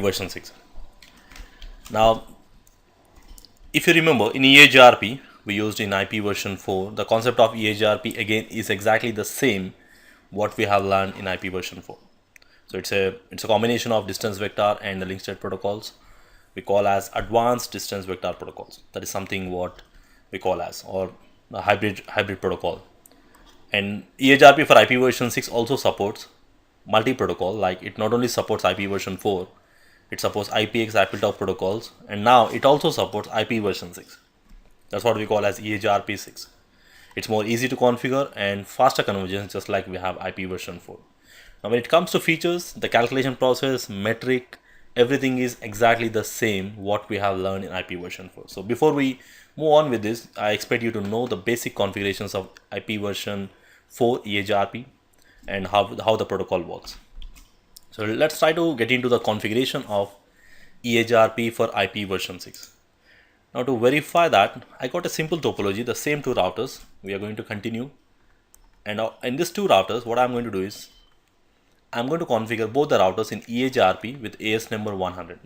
version 6. Now, if you remember in EIGRP, we used in IP version 4, the concept of EIGRP again is exactly the same what we have learned in IP version 4. So it's a combination of distance vector and the link state protocols we call as advanced distance vector protocols. That is something what we call as, or the hybrid protocol. And EIGRP for IP version 6 also supports multi-protocol, like it not only supports IP version 4, it supports IPX, IP-top protocols, and now it also supports IP version 6. That's what we call as EIGRP-6. It's more easy to configure and faster convergence, just like we have IP version 4. Now when it comes to features, the calculation process, metric, everything is exactly the same what we have learned in IP version 4. So before we move on with this, I expect you to know the basic configurations of IP version 4 EIGRP and how the protocol works. So let's try to get into the configuration of EIGRP for IP version 6. Now to verify that, I got a simple topology, the same two routers. We are going to continue. And in these two routers, what I'm going to do is, I'm going to configure both the routers in EIGRP with AS number 100.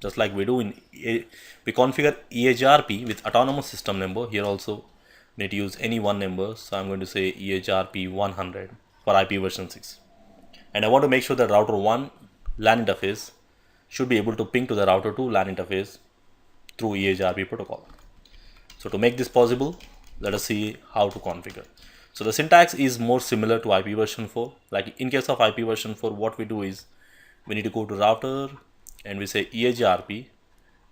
Just like we do we configure EIGRP with autonomous system number. Here also, we need to use any one number. So I'm going to say EIGRP 100 for IP version 6. And I want to make sure that router 1 LAN interface should be able to ping to the router 2 LAN interface through EIGRP protocol. So to make this possible, let us see how to configure. So the syntax is more similar to IP version 4. Like in case of IP version 4, what we do is we need to go to router and we say EIGRP.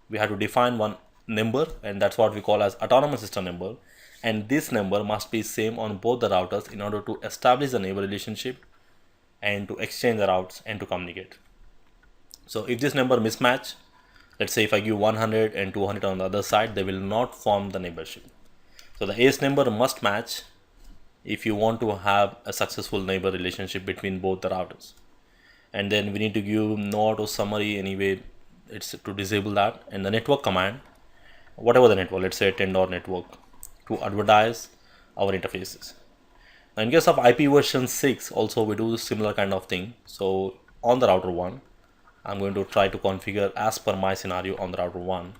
We have to define one number, and that's what we call as autonomous system number. And this number must be same on both the routers in order to establish the neighbor relationship and to exchange the routes and to communicate. So if this number mismatch, let's say if I give 100 and 200 on the other side, they will not form the neighborship. So the AS number must match if you want to have a successful neighbor relationship between both the routers. And then we need to give no auto summary anyway, it's to disable that. And the network command, whatever the network, let's say 10 network, to advertise our interfaces. Now in case of IP version 6, also we do similar kind of thing. So on the router 1, I'm going to try to configure as per my scenario on the router 1.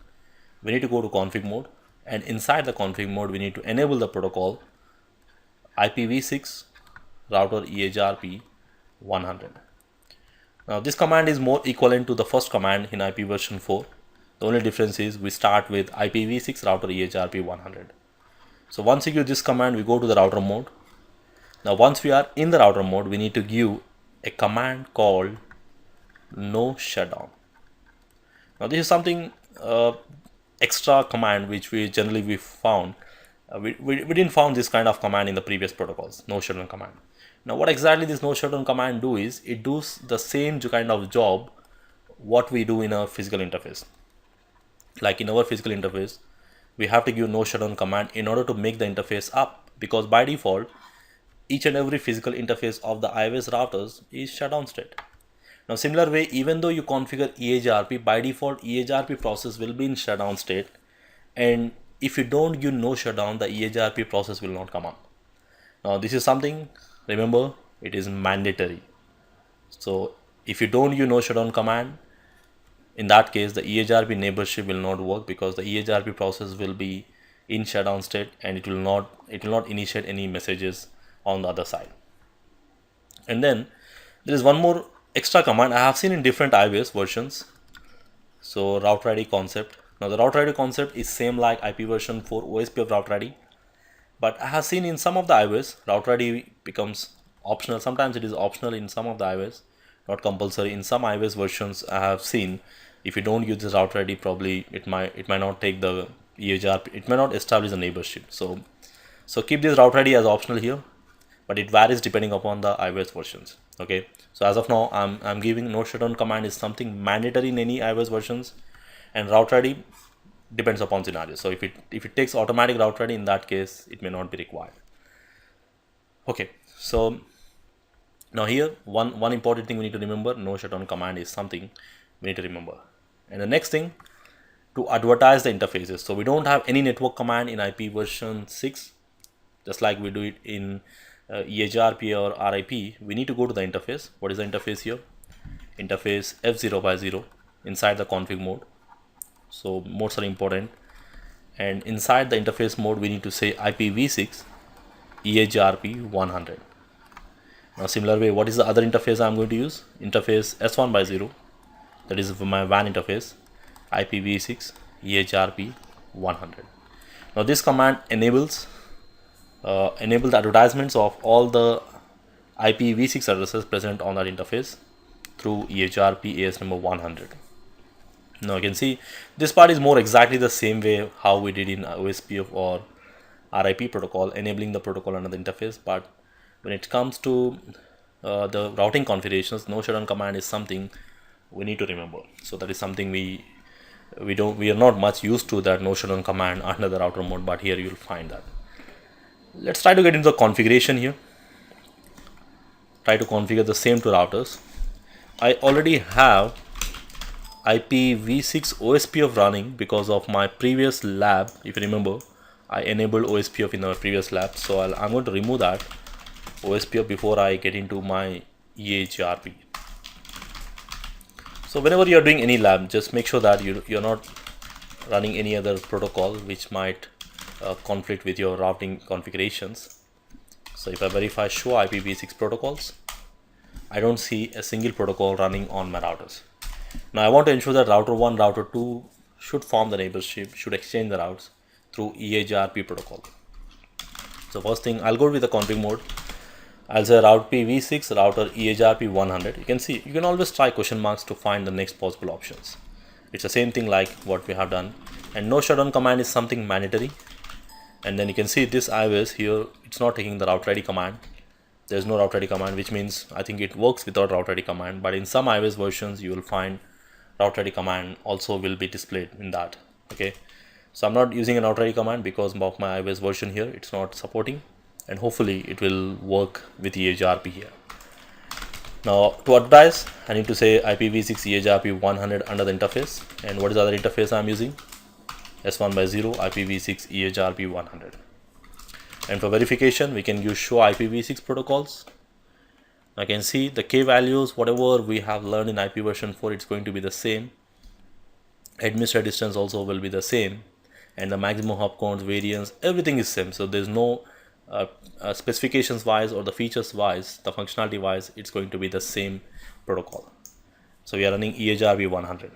We need to go to config mode, and inside the config mode, we need to enable the protocol IPv6 router EIGRP 100. Now this command is more equivalent to the first command in IP version 4. The only difference is we start with IPv6 router EIGRP 100. So once you give this command, we go to the router mode. Now once we are in the router mode, we need to give a command called no shutdown. Now this is something extra command which we generally found. We didn't found this kind of command in the previous protocols, no shutdown command. Now what exactly this no shutdown command do is, it does the same kind of job what we do in a physical interface. Like in our physical interface, we have to give no shutdown command in order to make the interface up, because by default, each and every physical interface of the iOS routers is shutdown state. Now similar way, even though you configure EIGRP, by default EIGRP process will be in shutdown state, and if you don't give no shutdown, the EIGRP process will not come up. Now this is something, remember, it is mandatory. So if you don't give no shutdown command, in that case the EIGRP neighborship will not work, because the EIGRP process will be in shutdown state and it will not initiate any messages on the other side. And then there is one more extra command I have seen in different iOS versions. So route ID concept. Now the route ID concept is same like IP version 4 OSPF route ID, but I have seen in some of the iOS route ID becomes optional. Sometimes it is optional in some of the iOS, not compulsory. In some iOS versions I have seen, if you don't use this route ID, probably it might not take the EIGRP, it may not establish the neighborship. So keep this route ID as optional here, but it varies depending upon the iOS versions. Okay, so as of now, I'm giving no shutdown command is something mandatory in any iOS versions, and route ID depends upon scenario. So if it takes automatic route ID, in that case it may not be required. Okay, so now here one important thing we need to remember: no shutdown command is something we need to remember. And the next thing, to advertise the interfaces. So we don't have any network command in IP version 6, just like we do it in EIGRP or RIP. We need to go to the interface. What is the interface here? Interface F0 by 0. inside the config mode. So modes are important, and inside the interface mode we need to say IPv6 EIGRP-100. Now similar way, what is the other interface I'm going to use? Interface S1/0, that is my WAN interface, IPv6 EIGRP-100. Now this command enables the advertisements of all the IPv6 addresses present on that interface through EIGRP AS number 100. Now you can see this part is more exactly the same way how we did in OSPF or RIP protocol, enabling the protocol under the interface. But when it comes to the routing configurations, no shutdown command is something we need to remember. So that is something we are not much used to, that no shutdown command under the router mode, but here you will find that. Let's try to get into the configuration here. Try to configure the same two routers. I already have IPv6 OSPF running because of my previous lab. If you remember, I enabled OSPF in our previous lab, so I'm going to remove that OSPF before I get into my EIGRP. So whenever you are doing any lab, just make sure that you're not running any other protocol which might conflict with your routing configurations. So if I verify show IPv6 protocols, I don't see a single protocol running on my routers. Now I want to ensure that router 1, router 2 should form the neighborship, should exchange the routes through EIGRP protocol. So first thing, I'll go with the config mode. I'll say route IPv6 router EIGRP-100. You can see, you can always try question marks to find the next possible options. It's the same thing like what we have done. And no shutdown command is something mandatory. And then you can see this iOS here, it's not taking the route ready command. There's no route ready command, which means I think it works without route ready command. But in some iOS versions, you will find route ready command also will be displayed in that. Okay, so I'm not using a route ready command because of my iOS version here, it's not supporting, and hopefully it will work with EIGRP here. Now to advertise, I need to say IPv6 EIGRP-100 under the interface. And what is the other interface I'm using? S1/0 IPv6 EIGRP-100. And for verification, we can use show IPv6 protocols. I can see the K values, whatever we have learned in IP version 4, it's going to be the same. Administrator distance also will be the same, and the maximum hop counts, variance, everything is same. So there's no specifications wise or the features wise, the functionality wise, it's going to be the same protocol. So we are running EIGRP-100.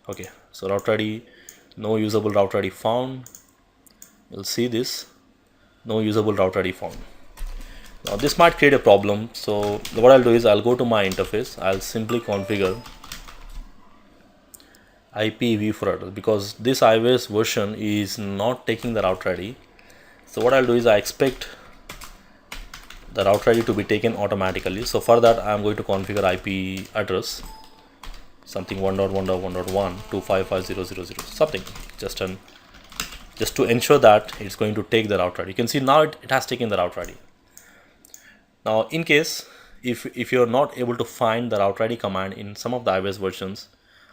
Okay, so route ready, no usable route ready found. You'll see this, no usable route ready found. Now this might create a problem. So what I'll do is I'll go to my interface. I'll simply configure IPv4 address because this iOS version is not taking the route ready. So what I'll do is I expect the route ready to be taken automatically. So for that, I'm going to configure IP address something 1.1.1.1.255.0.0.0 something, just to ensure that it's going to take the route ready. You can see now it has taken the route ready. Now in case if you're not able to find the route ready command in some of the iOS versions,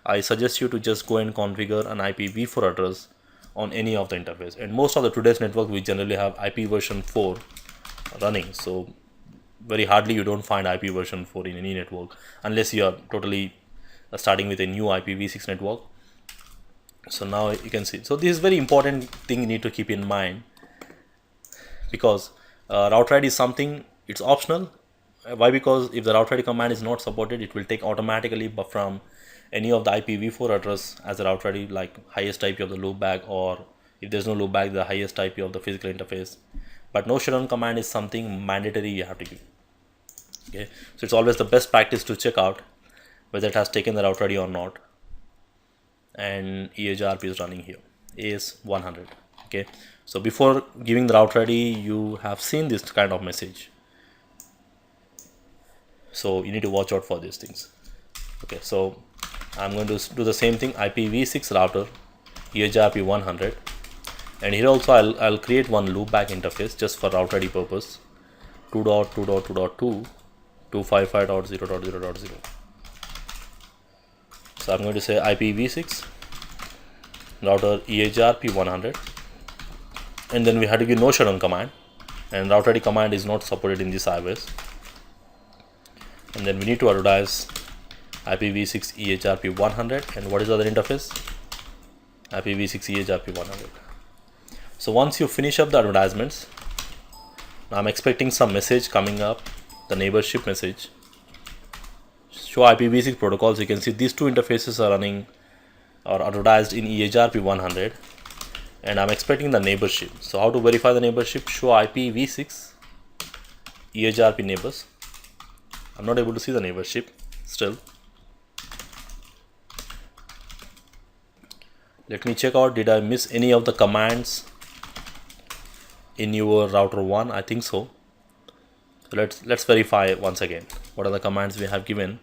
I suggest you to just go and configure an IPv4 address on any of the interface. And most of the today's network, we generally have IP version 4 running. So very hardly you don't find IP version 4 in any network unless you are totally starting with a new IPv6 network. So now you can see. So this is very important thing you need to keep in mind, because route ready is something, it's optional. Why? Because if the route ready command is not supported, it will take automatically but from any of the IPv4 address as a route ready, like highest IP of the loopback, or if there's no loopback, the highest IP of the physical interface. But no shutdown command is something mandatory you have to give. Okay, so it's always the best practice to check out whether it has taken the route ready or not. And EIGRP is running here, AS100. Okay, so before giving the route ready, you have seen this kind of message. So you need to watch out for these things. Okay, so I'm going to do the same thing, IPv6 router EIGRP-100, and here also I'll create one loopback interface just for route ready purpose, 2.2.2.2 255.0.0.0. So I'm going to say IPv6 router EIGRP-100, and then we had to give no shutdown command, and route ready command is not supported in this iOS. And then we need to advertise IPv6 EIGRP-100, and what is the other interface? IPv6 EIGRP-100. So once you finish up the advertisements, now I'm expecting some message coming up, the neighborship message. Show IPv6 protocols. You can see these two interfaces are running or advertised in EIGRP-100, and I'm expecting the neighborship. So how to verify the neighborship? Show IPv6 EIGRP neighbors. I'm not able to see the neighborship still. Let me check out, did I miss any of the commands in your router 1? I think so. Let's verify once again. What are the commands we have given?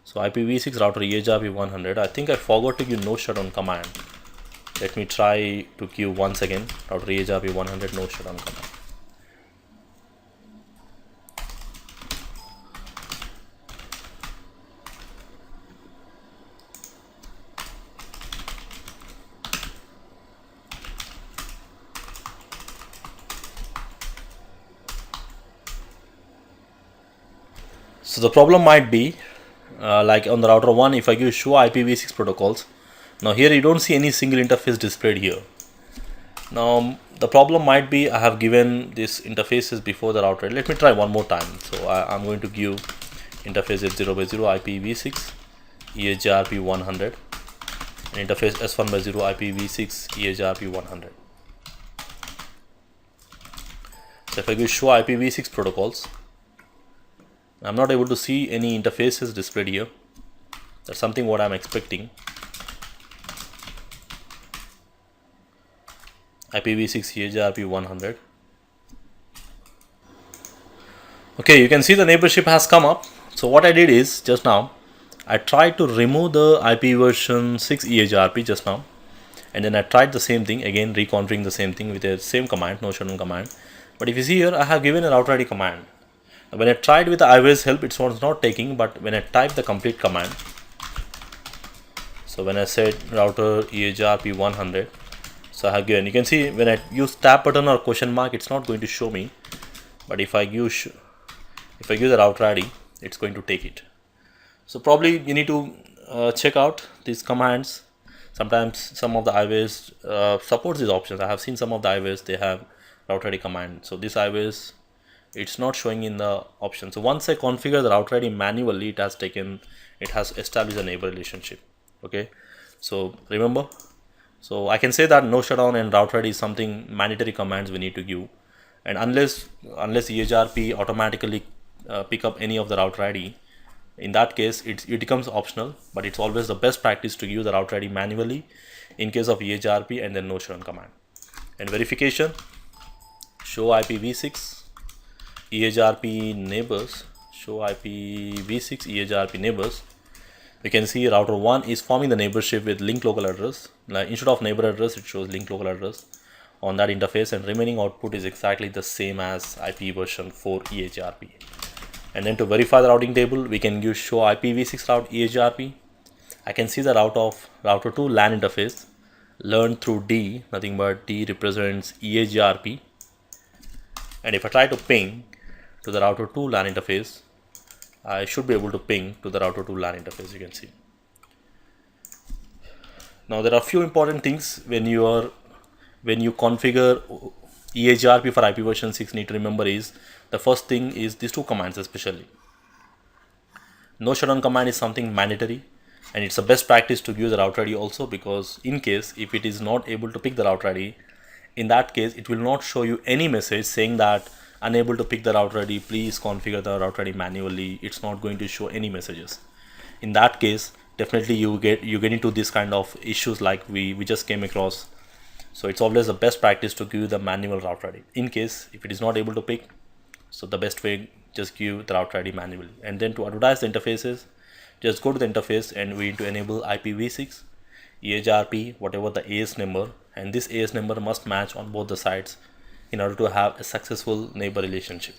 So IPv6 router EIGRP-100. I think I forgot to give no shutdown command. Let me try to give once again router EIGRP-100 no shutdown command. So the problem might be like on the router 1, if I give show IPv6 protocols, now here you don't see any single interface displayed here. Now the problem might be I have given these interfaces before the router. Let me try one more time. So I'm going to give interface 0x0 IPv6 EIGRP-100 and interface S1/0 IPv6 EIGRP-100. So if I give show IPv6 protocols, I'm not able to see any interfaces displayed here. That's something what I'm expecting. IPv6 EIGRP-100. Okay, you can see the neighborship has come up. So what I did is just now, I tried to remove the IP version 6 EIGRP just now, and then I tried the same thing again, reconfiguring the same thing with the same command, no shutdown command. But if you see here, I have given a router ID command. When I tried with the iOS help, it was not taking, but when I typed the complete command, so when I said router EIGRP-100, so I have given, you can see when I use tab button or question mark, it's not going to show me, but if I use the router ID, it's going to take it. So probably you need to check out these commands. Sometimes some of the iOS supports these options. I have seen some of the iOS, they have router ID command. So this iOS, it's not showing in the option. So once I configure the router ID manually, it has established a neighbor relationship. Okay, so remember, so I can say that no shutdown and router ID is something mandatory commands we need to give, and unless EIGRP automatically pick up any of the router ID, in that case it becomes optional, but it's always the best practice to give the router ID manually in case of EIGRP and then no shutdown command. And verification, show IPv6 EIGRP neighbors, show IPv6 EIGRP neighbors. You can see router 1 is forming the neighborship with link local address. Like instead of neighbor address, it shows link local address on that interface, and remaining output is exactly the same as IP version 4 EIGRP. And then to verify the routing table, we can use show IPv6 route EIGRP. I can see the route of router 2 LAN interface learned through D, nothing but D represents EIGRP. And if I try to ping to the router 2 LAN interface, I should be able to ping to the router 2 LAN interface, you can see. Now there are a few important things when you configure EIGRP for IP version 6 need to remember is, the first thing is these two commands especially. No shutdown command is something mandatory, and it's the best practice to use the router ID also, because in case if it is not able to pick the router ID, in that case it will not show you any message saying that unable to pick the router ID, please configure the router ID manually. It's not going to show any messages. In that case, definitely you get into this kind of issues like we just came across. So it's always the best practice to give the manual router ID. In case if it is not able to pick, so the best way, just give the router ID manually. And then to advertise the interfaces, just go to the interface and we need to enable IPv6 EIGRP, whatever the AS number, and this AS number must match on both the sides in order to have a successful neighbor relationship.